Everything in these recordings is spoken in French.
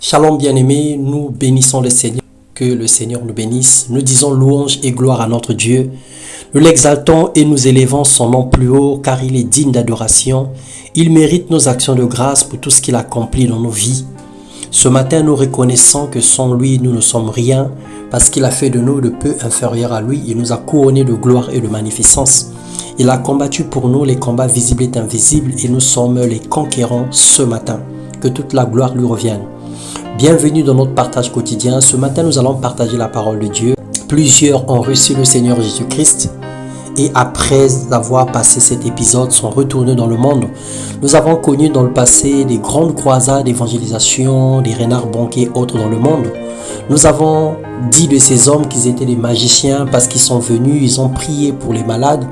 Shalom bien-aimés, nous bénissons le Seigneur, que le Seigneur nous bénisse. Nous disons louange et gloire à notre Dieu. Nous l'exaltons et nous élevons son nom plus haut car il est digne d'adoration. Il mérite nos actions de grâce pour tout ce qu'il accomplit dans nos vies. Ce matin, nous reconnaissons que sans lui, nous ne sommes rien parce qu'il a fait de nous de peu inférieurs à lui. Il nous a couronnés de gloire et de magnificence. Il a combattu pour nous les combats visibles et invisibles et nous sommes les conquérants ce matin. Que toute la gloire lui revienne. Bienvenue dans notre partage quotidien. Ce matin, nous allons partager la parole de Dieu. Plusieurs ont reçu le Seigneur Jésus-Christ et après avoir passé cet épisode, sont retournés dans le monde. Nous avons connu dans le passé des grandes croisades d'évangélisation, des renards banqués et autres dans le monde. Nous avons dit de ces hommes qu'ils étaient des magiciens parce qu'ils sont venus, ils ont prié pour les malades.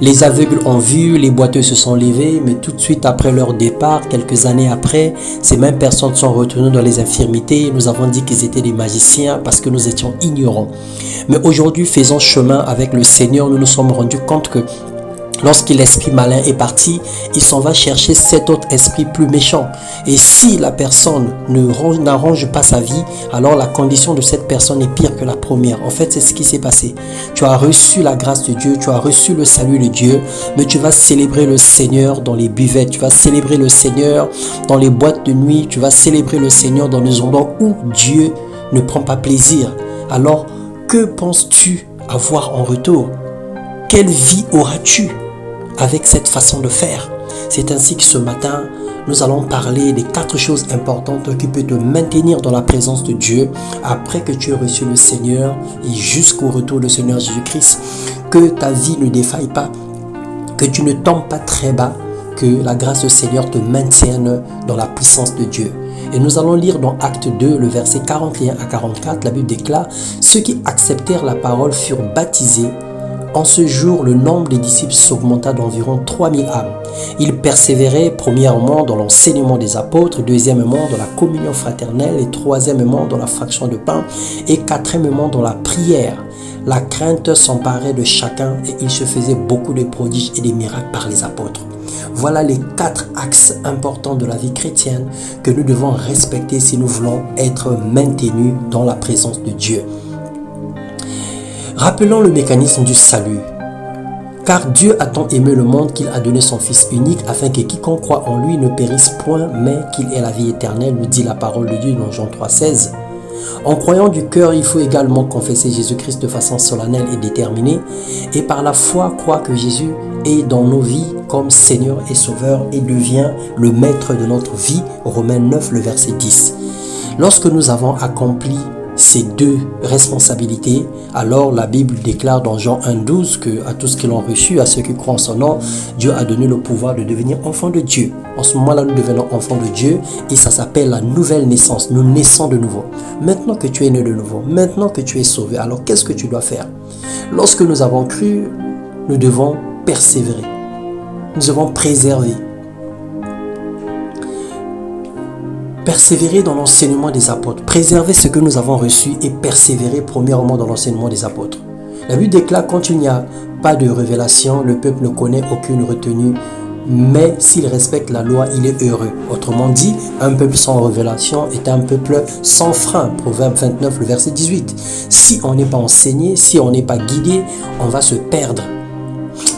Les aveugles ont vu, les boiteux se sont levés, mais tout de suite après leur départ, quelques années après, ces mêmes personnes sont retournées dans les infirmités. Nous avons dit qu'ils étaient des magiciens parce que nous étions ignorants. Mais aujourd'hui, faisons chemin avec le Seigneur, nous nous sommes rendus compte que lorsque l'esprit malin est parti, il s'en va chercher 7 autres esprits plus méchants. Et si la personne n'arrange pas sa vie, alors la condition de cette personne est pire que la première. En fait, c'est ce qui s'est passé. Tu as reçu la grâce de Dieu, tu as reçu le salut de Dieu, mais tu vas célébrer le Seigneur dans les buvettes, tu vas célébrer le Seigneur dans les boîtes de nuit, tu vas célébrer le Seigneur dans les endroits où Dieu ne prend pas plaisir. Alors, que penses-tu avoir en retour? Quelle vie auras-tu avec cette façon de faire? C'est ainsi que ce matin, nous allons parler des 4 choses importantes qui peuvent te maintenir dans la présence de Dieu après que tu aies reçu le Seigneur et jusqu'au retour du Seigneur Jésus-Christ. Que ta vie ne défaille pas, que tu ne tombes pas très bas, que la grâce du Seigneur te maintienne dans la puissance de Dieu. Et nous allons lire dans Acte 2, le verset 41 à 44, la Bible déclare « Ceux qui acceptèrent la parole furent baptisés. En ce jour, le nombre des disciples s'augmenta d'environ 3000 âmes. Ils persévéraient premièrement dans l'enseignement des apôtres, deuxièmement dans la communion fraternelle, et troisièmement dans la fraction de pain, et quatrièmement dans la prière. La crainte s'emparait de chacun et il se faisait beaucoup de prodiges et des miracles par les apôtres. Voilà les 4 axes importants de la vie chrétienne que nous devons respecter si nous voulons être maintenus dans la présence de Dieu. Rappelons le mécanisme du salut. Car Dieu a tant aimé le monde qu'il a donné son Fils unique afin que quiconque croit en lui ne périsse point, mais qu'il ait la vie éternelle, nous dit la parole de Dieu dans Jean 3,16. En croyant du cœur, il faut également confesser Jésus-Christ de façon solennelle et déterminée et par la foi croire que Jésus est dans nos vies comme Seigneur et Sauveur et devient le maître de notre vie. Romains 9, le verset 10. Lorsque nous avons accompli ces 2 responsabilités, alors la Bible déclare dans Jean 1,12 que à tous qui l'ont reçu, à ceux qui croient en son nom, Dieu a donné le pouvoir de devenir enfants de Dieu. En ce moment-là, nous devenons enfants de Dieu et ça s'appelle la nouvelle naissance. Nous naissons de nouveau. Maintenant que tu es né de nouveau, maintenant que tu es sauvé, alors qu'est-ce que tu dois faire? Lorsque nous avons cru, nous devons persévérer. Nous devons préserver. Persévérer dans l'enseignement des apôtres, préserver ce que nous avons reçu et persévérer premièrement dans l'enseignement des apôtres. La Bible déclare quand il n'y a pas de révélation, le peuple ne connaît aucune retenue, mais s'il respecte la loi, il est heureux. Autrement dit, un peuple sans révélation est un peuple sans frein. Proverbe 29, le verset 18. Si on n'est pas enseigné, si on n'est pas guidé, on va se perdre.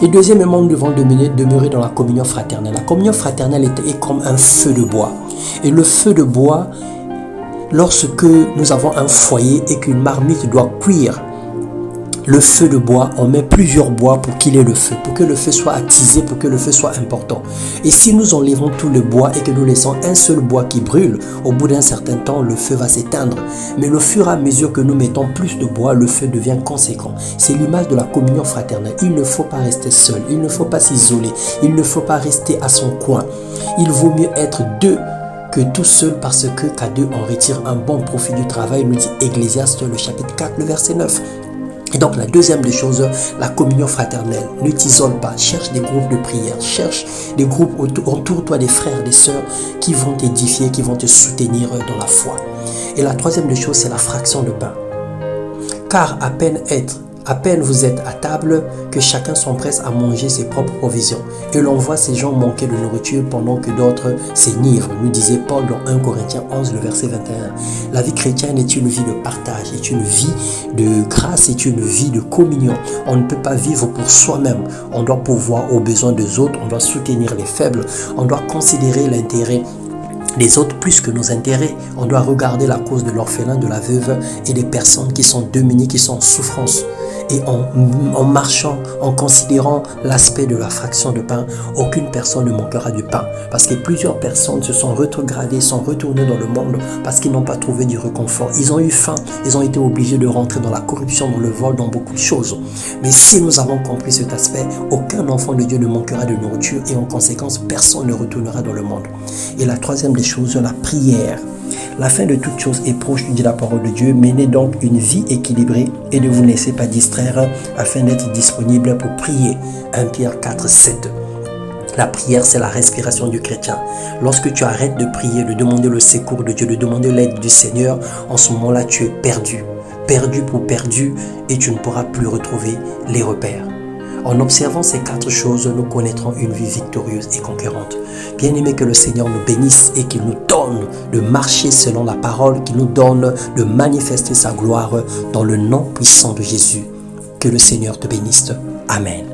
Et deuxièmement, nous devons demeurer dans la communion fraternelle. La communion fraternelle est comme un feu de bois. Et le feu de bois, lorsque nous avons un foyer et qu'une marmite doit cuire, le feu de bois, on met plusieurs bois pour qu'il ait le feu, pour que le feu soit attisé, pour que le feu soit important. Et si nous enlevons tout le bois et que nous laissons un seul bois qui brûle, au bout d'un certain temps, le feu va s'éteindre. Mais au fur et à mesure que nous mettons plus de bois, le feu devient conséquent. C'est l'image de la communion fraternelle. Il ne faut pas rester seul, il ne faut pas s'isoler, il ne faut pas rester à son coin. Il vaut mieux être 2 que tout seul parce que qu'à 2 on retire un bon profit du travail, nous dit Ecclésiaste le chapitre 4, le verset 9. Et donc la deuxième des choses, la communion fraternelle. Ne t'isole pas, cherche des groupes de prière, cherche des groupes entoure-toi des frères et des sœurs qui vont t'édifier, qui vont te soutenir dans la foi. Et la troisième des choses, c'est la fraction de pain. Car à peine être À peine vous êtes à table que chacun s'empresse à manger ses propres provisions. Et l'on voit ces gens manquer de nourriture pendant que d'autres s'enivrent, nous disait Paul dans 1 Corinthiens 11, le verset 21. La vie chrétienne est une vie de partage, est une vie de grâce, est une vie de communion. On ne peut pas vivre pour soi-même. On doit pourvoir aux besoins des autres, on doit soutenir les faibles, on doit considérer l'intérêt les autres plus que nos intérêts. On doit regarder la cause de l'orphelin, de la veuve et des personnes qui sont dominées, qui sont en souffrance. Et en marchant, en considérant l'aspect de la fraction de pain, aucune personne ne manquera du pain. Parce que plusieurs personnes se sont rétrogradées, sont retournées dans le monde parce qu'ils n'ont pas trouvé du réconfort. Ils ont eu faim, ils ont été obligés de rentrer dans la corruption, dans le vol, dans beaucoup de choses. Mais si nous avons compris cet aspect, aucun enfant de Dieu ne manquera de nourriture et en conséquence, personne ne retournera dans le monde. Et la troisième des choses, la prière. La fin de toute chose est proche, dit la parole de Dieu. Menez donc une vie équilibrée et ne vous laissez pas distraire afin d'être disponible pour prier. 1 Pierre 4, 7. La prière, c'est la respiration du chrétien. Lorsque tu arrêtes de prier, de demander le secours de Dieu, de demander l'aide du Seigneur, en ce moment-là, tu es perdu. Perdu pour perdu et tu ne pourras plus retrouver les repères. En observant ces 4 choses, nous connaîtrons une vie victorieuse et conquérante. Bien aimé, que le Seigneur nous bénisse et qu'il nous donne de marcher selon la parole, qu'il nous donne de manifester sa gloire dans le nom puissant de Jésus. Que le Seigneur te bénisse. Amen.